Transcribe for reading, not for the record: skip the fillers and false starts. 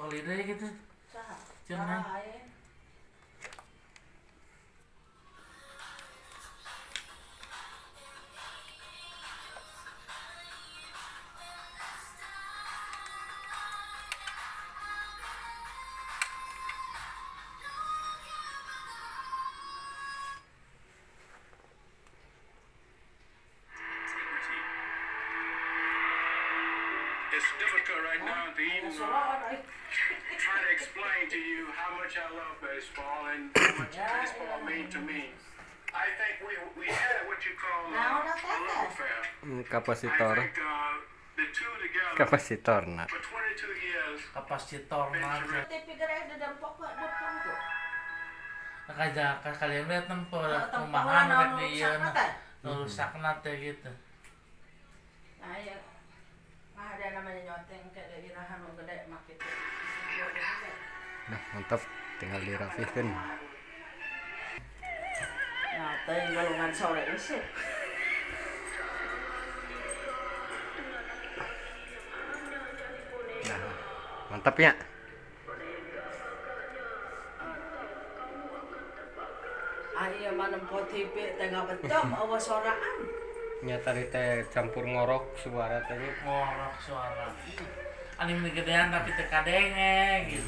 kali deh gitu. Jangan. It's difficult right now to even try to explain to you how much I love baseball and how much baseball means to me. I think we had what you call a love affair. Kapasitor. I think the two together Kapasitor nak. for 22 years. Kapasitor aja. Tapi gerai ada dampak depan tuh. Nakaja kalian lihat tempo Tempat kumahan orang rek rusak dia mata. rusak nate gitu. Nah ya, ada namanya nyoteng kayak dari irahan mau gede mak itu. Nah, mantap. Tinggal dirapihkan. Nah, teh golongan sore sih. Nah, mantap ya. Ayo mana TV tengah betom awas soraan. Nyata teh campur ngorok suara teh. Ngorok suara. Anime gedean tapi teka denge gitu.